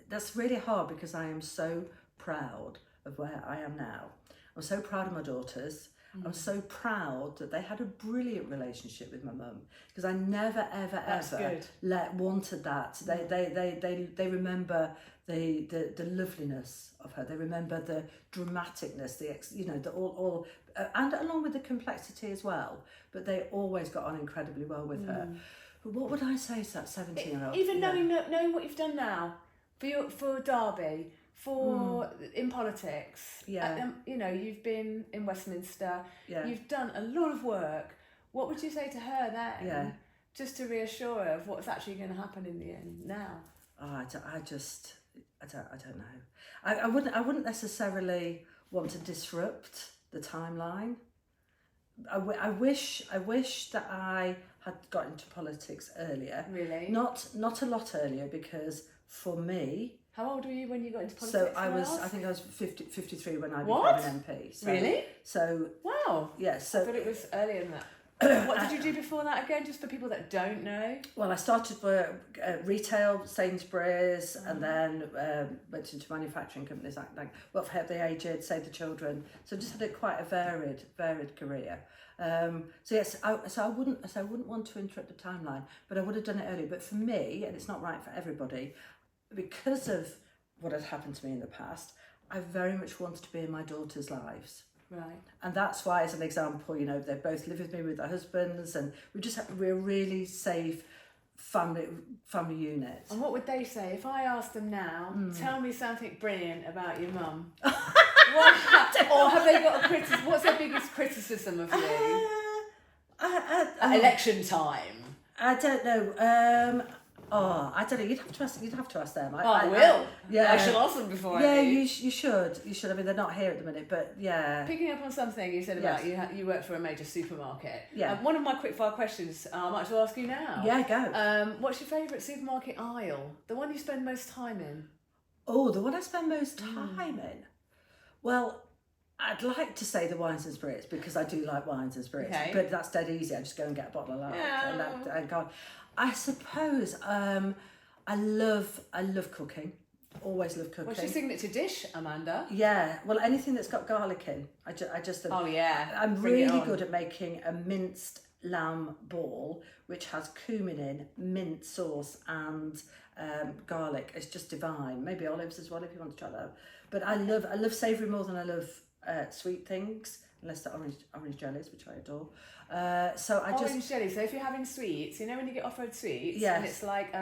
that's really hard, because I am so proud of where I am now. I'm so proud of my daughters. I'm so proud that they had a brilliant relationship with my mum, because I never ever wanted that. They remember the loveliness of her. They remember the dramaticness, and along with the complexity as well. But they always got on incredibly well with her. But what would I say to that 17-year-old?
Even knowing what you've done now for Derby, in politics.
Yeah.
You've been in Westminster.
Yeah.
You've done a lot of work. What would you say to her then?
Yeah.
Just to reassure her of what's actually going to happen in the end now.
Oh, I don't know. I wouldn't necessarily want to disrupt the timeline. I wish that I had got into politics earlier.
Really?
Not a lot earlier, because for me...
How old were you when you got into politics?
So I think I was 53 when I became an MP. So,
really?
So...
Wow.
Yeah, so...
I thought it was earlier than that. What did you do before that again, just for people that don't know?
Well, I started work retail, Sainsbury's, and then went into manufacturing companies like worked for Help the Aged, Save the Children. So just had quite a varied career. So yes, I wouldn't want to interrupt the timeline, but I would have done it earlier. But for me, and it's not right for everybody, because of what had happened to me in the past, I very much wanted to be in my daughters' lives.
Right.
And that's why, as an example, they both live with me with their husbands, and we're a really safe family unit.
And what would they say if I asked them now? Tell me something brilliant about your mum. Or have they got a criticism? What's their biggest criticism of you? At election time.
I don't know. I don't know. You'd have to ask them.
I will. I should ask them before.
Yeah, you should. You should. I mean, they're not here at the minute, but yeah.
Picking up on something you said about you work for a major supermarket.
Yeah.
One of my quickfire questions I might as well ask you now.
Yeah, go.
What's your favourite supermarket aisle? The one you spend most time in?
Oh, the one I spend most time in. Well, I'd like to say the wines and spirits because I do like wines and spirits, but that's dead easy. I just go and get a bottle of that and go. I suppose I love cooking. Always love cooking.
What's your signature dish, Amanda?
Yeah, well, anything that's got garlic in. I just.
Oh yeah.
I'm really good at making a minced lamb ball, which has cumin in, mint sauce, and garlic. It's just divine. Maybe olives as well if you want to try that. But I love savoury more than I love sweet things. Unless they're orange jellies, which I adore. Orange
jelly. So if you're having sweets, when you get offered sweets,
yes.
and it's like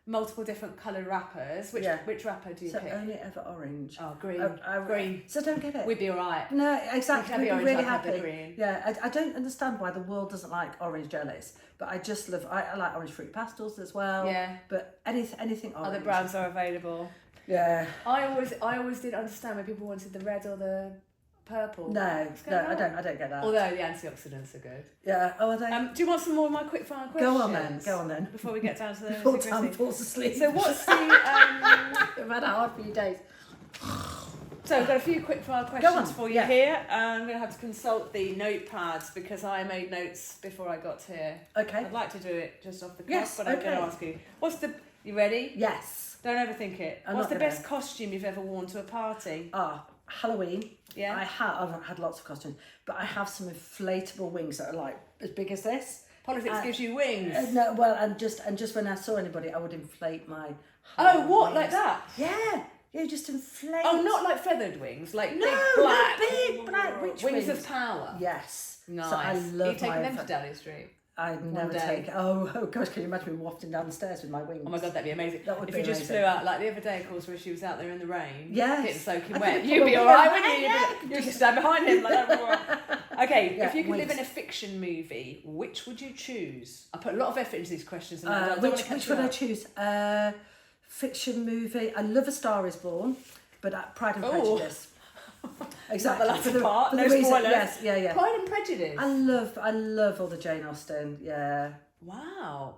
multiple different coloured wrappers. Which wrapper do you pick?
Only ever orange.
Oh, green. Green.
So don't get it.
We'd be all right.
No, exactly. We'd be really happy.
Green.
Yeah, I don't understand why the world doesn't like orange jellies, but I just love. I like orange fruit pastels as well.
Yeah.
But anything orange.
Other brands are available.
Yeah.
I always didn't understand when people wanted the red or the purple.
No, I don't get that.
Although the antioxidants are good.
Yeah. Oh, are they?
Do you want some more of my quick fire questions?
Go on then.
Before we get down to the
before Tam falls asleep.
So what's the
I've had a hard few days.
So I've got a few quick fire questions for you here. I'm going to have to consult the notepads because I made notes before I got here.
Okay.
I'd like to do it just off the cuff, but I'm going to ask you. You ready?
Yes.
Don't overthink it. What's the best costume you've ever worn to a party?
Halloween.
Yeah.
I've had lots of costumes, but I have some inflatable wings that are like as big as this.
Politics gives you wings.
No, well, and just when I saw anybody, I would inflate my.
What,
wings.
like that?
Yeah. You just inflate.
Oh, not like feathered wings, like
no,
big black
witch
wings of power.
Yes.
Nice.
So I love.
Are you taking them to Downing Street?
I'd never take. Oh gosh, can you imagine me wafting down the stairs with my wings?
Oh my god, that'd be amazing.
That would
if
be
you just
amazing.
flew out, like the other day, of course, where she was out there in the rain, getting soaking
I
wet.
think
You'd be all right, wouldn't you?
Yeah.
You'd just stand behind him like that. Okay,
Yeah,
if you could
wings.
live in a fiction movie, which would you choose? I put a lot of effort into these questions. And
Which would I choose? Fiction movie. I love A Star Is Born, but Pride and Prejudice. Exactly.
Not the latter part. No spoilers.
Yes, yeah.
Pride and Prejudice.
I love all the Jane Austen. Yeah.
Wow.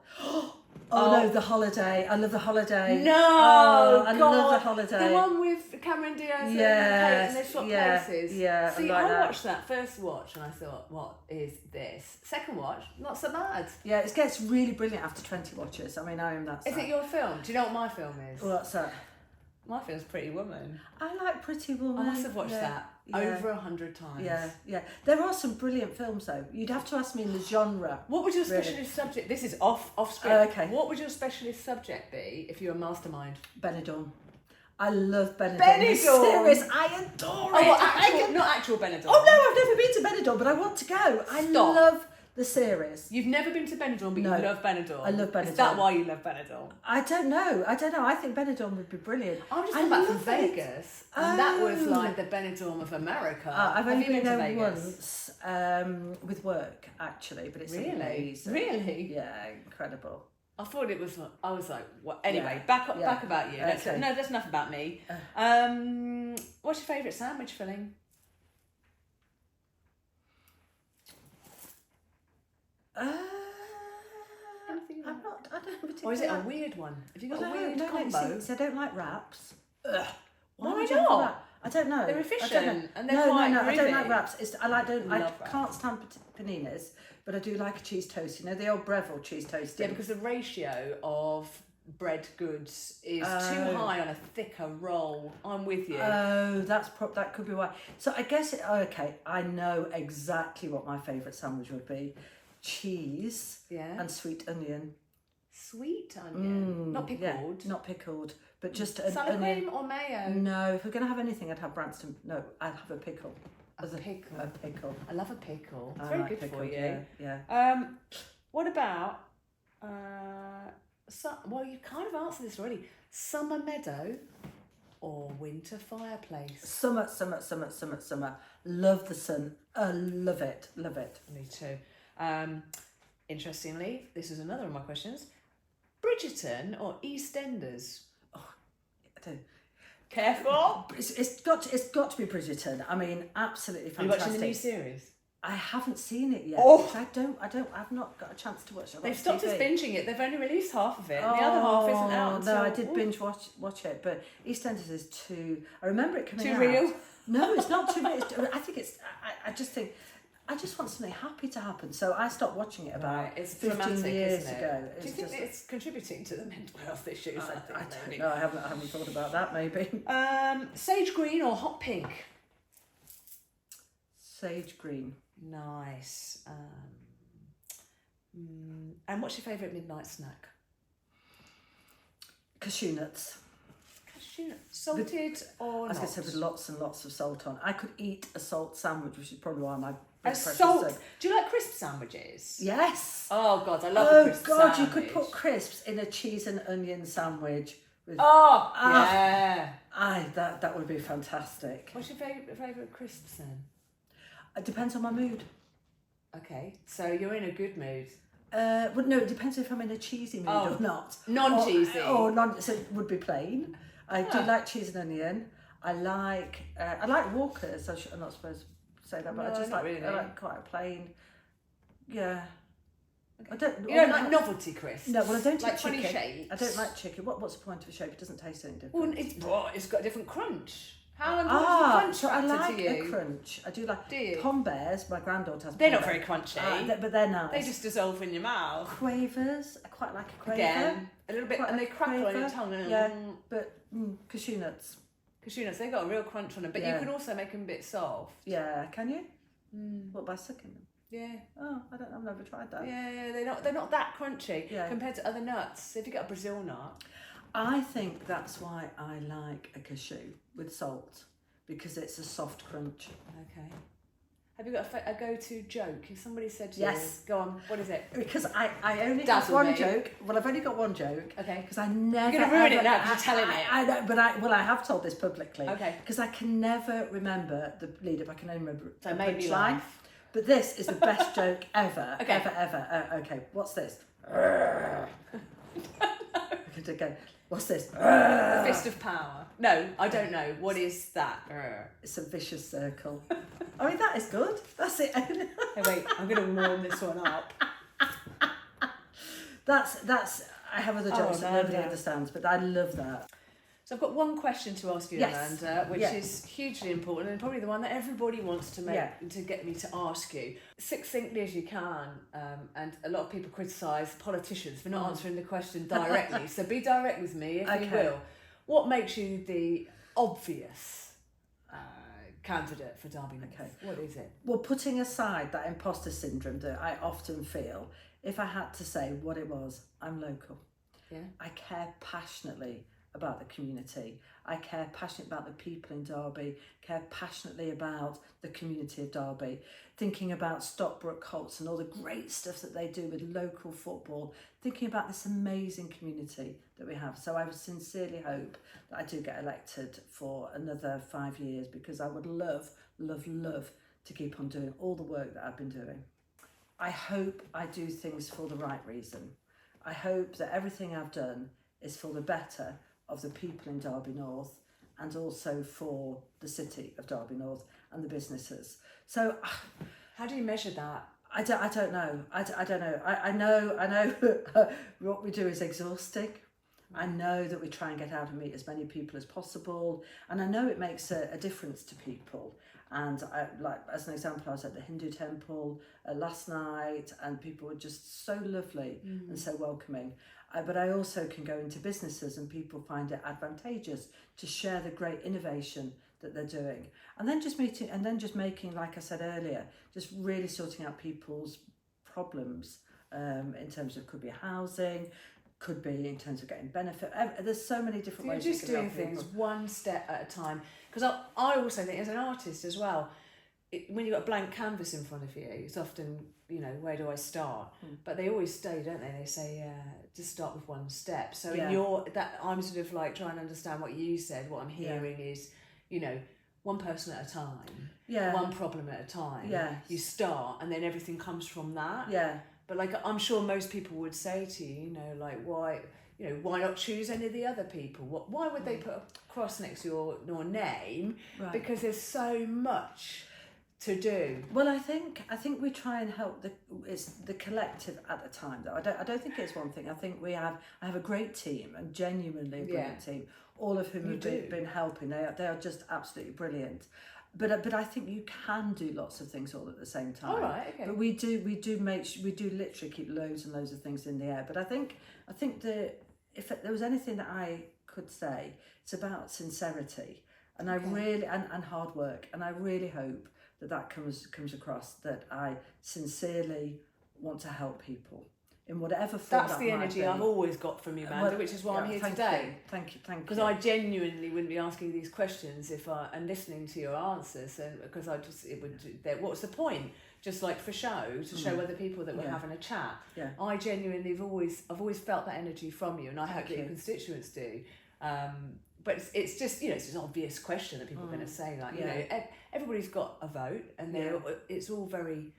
No, The Holiday. I love The Holiday.
No,
I
God.
love The Holiday.
The one with Cameron Diaz and they swap places.
Yeah.
See,
like
I
that.
watched that first watch and I thought, what is this? Second watch, not so bad.
Yeah, it gets really brilliant after 20 watches. I mean, I am that.
Is it your film? Do you know what my film is?
What's that?
My film's Pretty Woman.
I like Pretty Woman.
I must have watched that over 100 times.
Yeah. There are some brilliant films though. You'd have to ask me in the genre.
What would your specialist subject? This is off script.
Okay.
What would your specialist subject be if you were mastermind?
Benidorm. I love Benidorm.
Benidorm.
Serious, I adore it.
Not actual Benidorm.
Oh no, I've never been to Benidorm, but I want to go. I love the series.
You've never been to Benidorm, but you love Benidorm.
I love Benidorm.
Is that why you love Benidorm?
I don't know. I think Benidorm would be brilliant.
I'm just come back from Vegas, and that was like the Benidorm of America.
I've only been there
Vegas?
once with work, actually, but it's amazing.
Really?
Yeah, incredible.
I thought it was. I was like, what? Anyway, back about you.
Okay.
No, that's enough about me. What's your favourite sandwich filling?
I don't particularly.
Or is it a weird one? Have you got a weird combo?
I don't like wraps. Ugh.
Why not?
I don't know.
They're efficient
I don't know.
and they're quite
I don't like
roomy.
wraps. I
Love
can't stand paninis, but I do like a cheese toast. You know, the old Breville cheese toast.
Yeah, because the ratio of bread goods is too high on a thicker roll. I'm with you.
Oh, that could be why. So I guess okay. I know exactly what my favourite sandwich would be: cheese and sweet onion.
Sweet onion, not pickled.
Yeah, not pickled, but just an
salad
onion.
cream or mayo.
No, if we're gonna have anything, I'd have Branston. No, I'd have a pickle.
A pickle.
A pickle.
I love a pickle. It's
I
very
like
good
pickle,
for you.
Yeah.
What about? Well, you kind of answered this already. Summer meadow or winter fireplace?
Summer. Love the sun. Love it.
Me too. Interestingly, this is another of my questions. Bridgerton or EastEnders?
Oh, I do.
Careful.
It's got to be Bridgerton. I mean, absolutely fantastic.
Are you watching the new series?
I haven't seen it yet.
Oh.
I've not got a chance to watch it.
They've stopped us binging it. They've only released half of it. The other half isn't out until...
No, I did binge watch it, but EastEnders is too... I remember it coming
too
out.
real?
No, it's not too real. I think it's... I just want something happy to happen. So I stopped watching it about 15 years ago.
Do you think it's contributing to the mental health issues?
I don't know. I haven't thought about that, maybe.
Sage green or hot pink?
Sage green.
Nice. And what's your favourite midnight snack?
Cashew nuts.
Cashew nuts. Salted or
not? I was going to say with lots and lots of salt on. I could eat a salt sandwich, which is probably why my...
salt. Do you like crisp sandwiches?
Yes.
Oh God, I love a crisp sandwich.
You could put crisps in a cheese and onion sandwich. With,
yeah.
That would be fantastic.
What's your favourite crisps then?
It depends on my mood.
Okay, so you're in a good mood.
Well, no, it depends if I'm in a cheesy mood or not.
Non-cheesy.
So it would be plain. I do like cheese and onion. I like Walkers. I'm not supposed to say that, but I just
really.
I like quite a plain. Yeah.
Okay. You don't like novelty crisps?
No, well I don't
like
eat chicken.
20 shapes.
I don't like chicken. What's the point of a shape? It doesn't taste any different.
Well, it's got a different crunch. How important is the crunch
I like
to you?
a crunch. I do like.
Do you?
Pom Bears, my granddaughter has.
They're not very crunchy.
But they're nice.
They just dissolve in your mouth.
Quavers, I quite like a quaver.
Again, a little bit, and they crackle on your tongue.
Yeah, but cashew nuts.
Cashew nuts, they've got a real crunch on them, but you can also make them a bit soft.
Yeah, can you? What, by sucking them?
Yeah.
Oh, I don't know. I've never tried that.
Yeah, they're not that crunchy compared to other nuts. If you get a Brazil nut,
I think that's why I like a cashew with salt, because it's a soft crunch.
Okay. Have you got a go-to joke? If somebody said to
yes.
you, go on, what is it?
Because I only have one joke. Well, I've only got one joke.
Okay.
Because I never...
You're going to ruin it now because you're telling it.
I know, but I have told this publicly.
Okay.
Because I can never remember the lead-up. I can only remember
so maybe me laugh.
But this is the best joke ever. Okay. Ever. Okay, what's this? Okay. What's this?
The fist of power. No, I don't know. What is that?
It's a vicious circle. I mean, that is good. That's it.
Hey, wait, I'm going to warm this one up.
That's. I have other jokes that nobody understands, but I love that.
So I've got one question to ask you, Amanda, which is hugely important and probably the one that everybody wants to make to get me to ask you. Succinctly as you can, and a lot of people criticise politicians for not answering the question directly, so be direct with me if you will. What makes you the obvious candidate for Derby North? Okay. What is it?
Well, putting aside that imposter syndrome that I often feel, if I had to say what it was, I'm local.
Yeah.
I care passionately about the community. I care passionately about the people in Derby, care passionately about the community of Derby, thinking about Stockbrook Colts and all the great stuff that they do with local football, thinking about this amazing community that we have. So I would sincerely hope that I do get elected for another 5 years, because I would love to keep on doing all the work that I've been doing. I hope I do things for the right reason. I hope that everything I've done is for the better of the people in Derby North, and also for the city of Derby North and the businesses. So
how do you measure that?
I don't know. I don't know. I know what we do is exhausting. I know that we try and get out and meet as many people as possible, and I know it makes a difference to people. And like as an example, I was at the Hindu temple last night, and people were just so lovely and so welcoming. But I also can go into businesses, and people find it advantageous to share the great innovation that they're doing, and then just making, like I said earlier, just really sorting out people's problems in terms of, could be housing, could be in terms of getting benefit. There's so many different ways.
You're just doing things one step at a time. Because I also think, as an artist as well, when you've got a blank canvas in front of you, it's often, where do I start? But they always stay, don't they? They say, just start with one step. So I'm sort of like trying to understand what you said. What I'm hearing is, one person at a time, one problem at a time. You start, and then everything comes from that. But like, I'm sure most people would say to you, why not choose any of the other people? Why would they put a cross next to your name? Right. Because there's so much to do.
Well, I think we try and help the collective at the time. Though I don't think it's one thing. I think I have a great team, and genuinely a brilliant team, all of whom have been helping. They are just absolutely brilliant. But I think you can do lots of things all at the same time.
All right, okay.
But we do literally keep loads and loads of things in the air. But I think if there was anything that I could say, it's about sincerity, and I really and hard work, and I really hope that comes across, that I sincerely want to help people in whatever form.
That's the energy I've always got from you, Amanda, which is why I'm here today.
Thank you.
Because I genuinely wouldn't be asking you these questions and listeling to your answers, and because what's the point? Just like for show, to show other people that we're having a chat. I genuinely I've always felt that energy from you, and I hope that your constituents do. But it's just it's an obvious question that people are going to say, like everybody's got a vote, and it's all very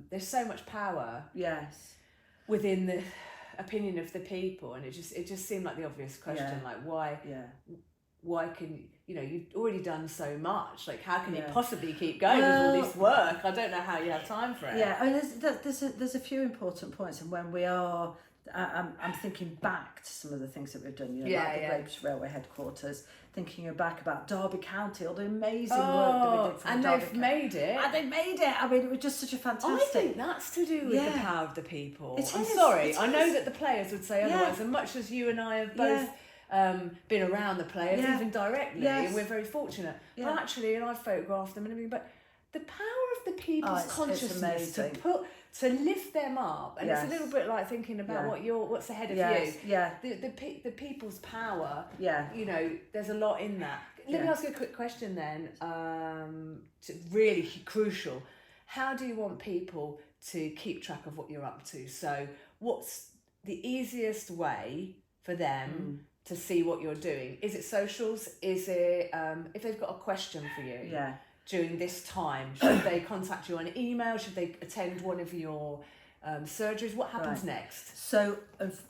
there's so much power within the opinion of the people, and it just seemed like the obvious question, like why can you've already done so much, like how can you possibly keep going with all this work? I don't know how you have time for it.
I mean, there's a few important points, and when we are I'm thinking back to some of the things that we've done, like the Grapes Railway headquarters, thinking back about Derby County, all the amazing work that we did from Derby
County. Made it.
And they made it. I mean, it was just such a fantastic...
I think that's to do with the power of the people. I'm
sorry.
I know that the players would say otherwise, and much as you and I have both been around the players, even directly, and we're very fortunate. But actually, and I've photographed them and everything, but the power of the people's consciousness to lift them up, and it's a little bit like thinking about what's ahead of you. The people's power. There's a lot in that. Let me ask you a quick question then. Really crucial. How do you want people to keep track of what you're up to? So, what's the easiest way for them to see what you're doing? Is it socials? Is it if they've got a question for you? During this time, should they contact you on email? Should they attend one of your surgeries? What happens next?
So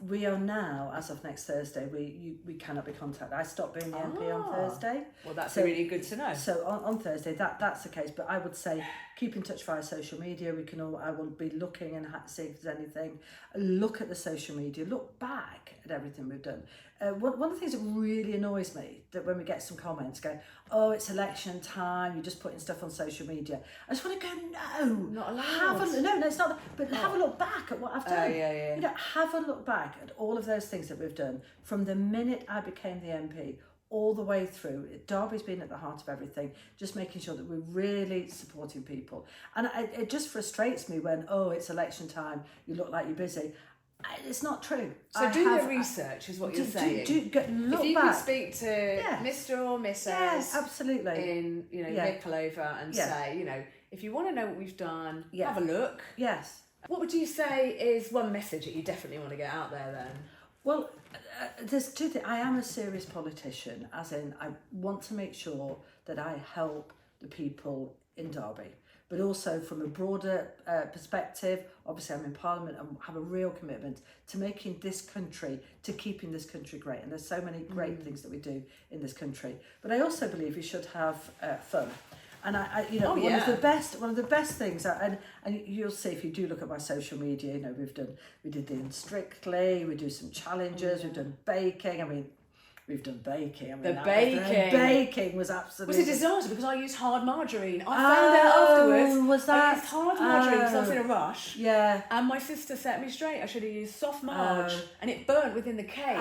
we are now, as of next Thursday, we cannot be contacted. I stopped being the MP on Thursday.
Well, that's really good to know.
So on Thursday, that's the case. But I would say keep in touch via social media. I will be looking and see if there's anything. Look at the social media. Look back at everything we've done. One of the things that really annoys me, that when we get some comments going, oh, it's election time, you're just putting stuff on social media. I just want to go, no.
Not allowed.
No, it's not. But have a look back at what I've done.
Yeah.
Have a look back at all of those things that we've done from the minute I became the MP all the way through. Derby's been at the heart of everything, just making sure that we're really supporting people. And it just frustrates me when, it's election time, you look like you're busy. It's not true.
So do the research, is what you're saying.
Look
if you
back.
could speak to Mr. or Mrs.
Absolutely.
in Nicolova and say, if you want to know what we've done, have a look.
Yes.
What would you say is one message that you definitely want to get out there then?
Well, there's two things. I am a serious politician, as in I want to make sure that I help the people in Derby. But also from a broader perspective, obviously I'm in Parliament and have a real commitment to making this country, to keeping this country great. And there's so many great things that we do in this country. But I also believe we should have fun. And I you know,
Oh,
one
yeah.
of the best things, and you'll see if you do look at my social media, you know, we did the Strictly, we do some challenges, we've done baking. I mean, we've done baking. I mean,
The baking
was absolutely...
was a disaster because I used hard margarine. I found out afterwards.
Was
I
that...
used hard margarine because I was in a rush.
Yeah.
And my sister set me straight. I should have used soft marge, and it burnt within the cake.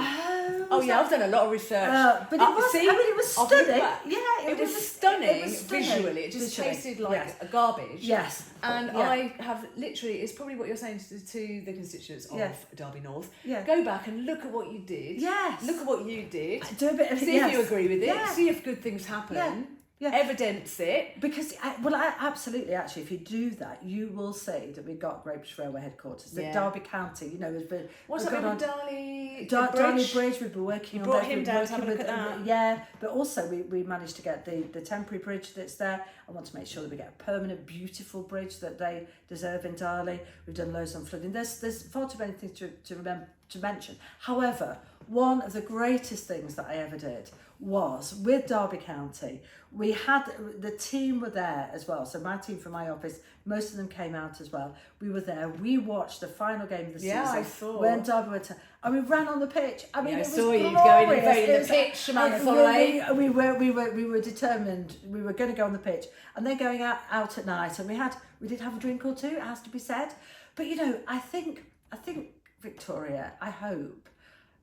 Oh
yeah, I've done a lot of research.
But it was, I mean, it was stunning.
Yeah, it was stunning.
It was stunning
Visually. It just tasted like a garbage.
Yes.
And I have literally, it's probably what you're saying to the constituents of Derby North.
Yeah.
Go back and look at what you did.
Yes.
Look at what you did.
Do a bit of...
See if you agree with it.
Yeah.
See if good things happen.
Yeah.
Evidence it.
Because, absolutely, actually, if you do that, you will see that we got Great British Railway headquarters, that Derby County, you know, has been...
What's that with Darley
Bridge, we've been working on...
Brought him down to have a look at that.
Yeah, but also we managed to get the temporary bridge that's there. I want to make sure that we get a permanent, beautiful bridge that they deserve in Darley. We've done loads on flooding. There's far too many things to mention. However, one of the greatest things that I ever did was with Derby County. We had the team were there as well. So my team from my office, most of them came out as well. We were there. We watched the final game of the season.
I saw.
When Derby went to, and we ran on the pitch. I mean, it was
saw you
glorious.
going in the pitch, Amanda Solloway.
We were determined. We were going to go on the pitch, and then going out at night. And we did have a drink or two. It has to be said. But you know, I think Victoria, I hope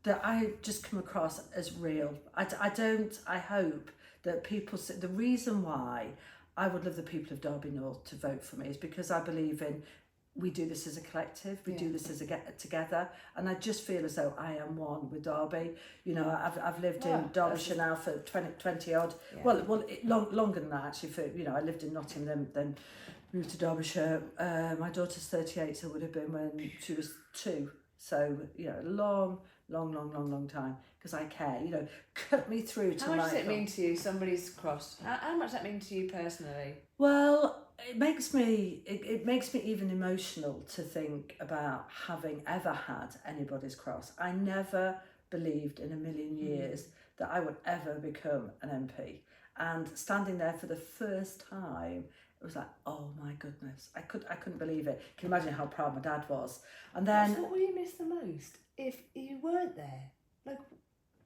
that I just come across as real. I hope that people see, the reason why I would love the people of Derby North to vote for me is because I believe in, we do this as a collective, we do this as together, and I just feel as though I am one with Derby. You know, I've lived in Derbyshire now for 20 odd, longer than that actually. For, you know, I lived in Nottingham, then moved to Derbyshire. My daughter's 38, so it would have been when she was 2. So, you know, long time, because I care, you know, cut me through to... How
much does it mean to you, somebody's crossed? How much does that mean to you personally?
Well, it makes me even emotional to think about having ever had anybody's cross. I never believed in a million years that I would ever become an MP. And standing there for the first time, it was like, oh my goodness, I couldn't believe it. Can you imagine how proud my dad was? And then...
What will you miss the most if you weren't there? Like,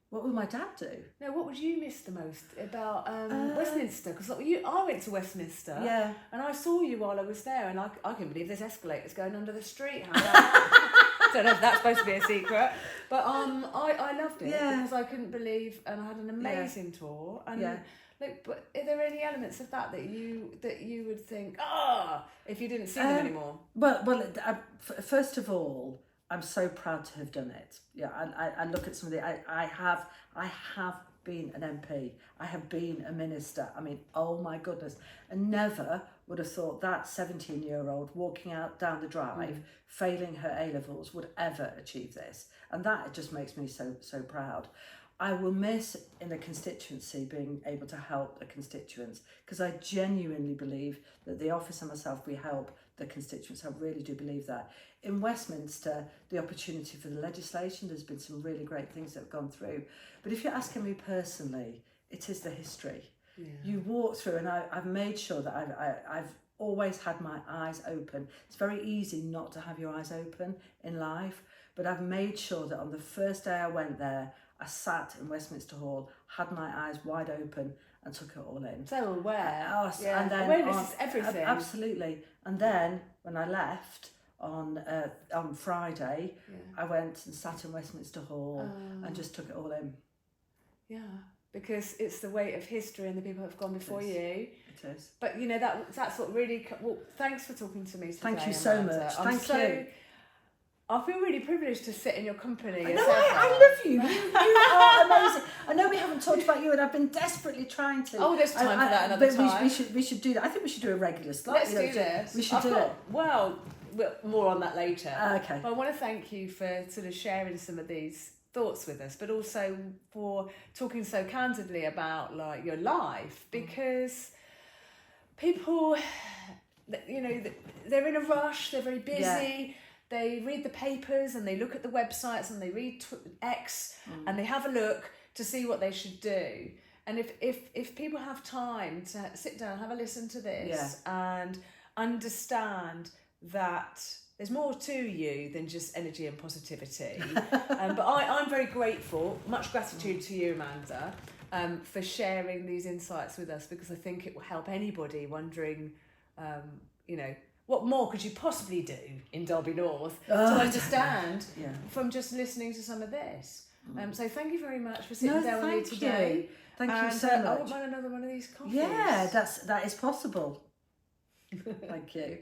what would my dad do?
No, what would you miss the most about Westminster? Because I went to Westminster, and I saw you while I was there, and I couldn't believe there's escalators going under the street. Don't know if that's supposed to be a secret, but I loved it because I couldn't believe, and I had an amazing tour. And like, but are there any elements of that you would think, if you didn't see them anymore? Well,
first of all, I'm so proud to have done it. Yeah, I look at some of the... I have been an MP. I have been a minister. I mean, oh my goodness. I never would have thought that 17-year-old walking out down the drive, failing her A-levels, would ever achieve this. And that just makes me so proud. I will miss in the constituency being able to help the constituents, because I genuinely believe that the office and myself, we help the constituents. I really do believe that. In Westminster, the opportunity for the legislation, there's been some really great things that have gone through. But if you're asking me personally, it is the history. Yeah. You walk through, and I've made sure that I've always had my eyes open. It's very easy not to have your eyes open in life, but I've made sure that on the first day I went there, I sat in Westminster Hall, had my eyes wide open, and took it all in.
So aware.
And then
awareness is everything.
Absolutely. And then when I left on Friday, I went and sat in Westminster Hall and just took it all in.
Yeah, because it's the weight of history and the people that have gone before you.
It is.
But you know, that's what really... Well, thanks for talking to me today,
Thank you so
Amanda.
much. Thank you.
I feel really privileged to sit in your company.
No, I love you. You are amazing. I know we haven't talked about you, and I've been desperately trying to.
Oh, there's time for that another time.
We should do that. I think we should do a regular slot.
Let's do this.
We should do it.
Well, more on that later.
Okay.
But I want to thank you for sort of sharing some of these thoughts with us, but also for talking so candidly about like your life, because people, you know, they're in a rush. They're very busy. Yeah. They read the papers and they look at the websites and they read X and they have a look to see what they should do. And if people have time to sit down, have a listen to this, and understand that there's more to you than just energy and positivity. But I'm very grateful, much gratitude to you, Amanda, for sharing these insights with us, because I think it will help anybody wondering, what more could you possibly do in Derby North to understand from just listening to some of this. So thank you very much for sitting down with me today.
Thank you so much.
I want another one of these coffees.
Yeah, that is possible. Thank you.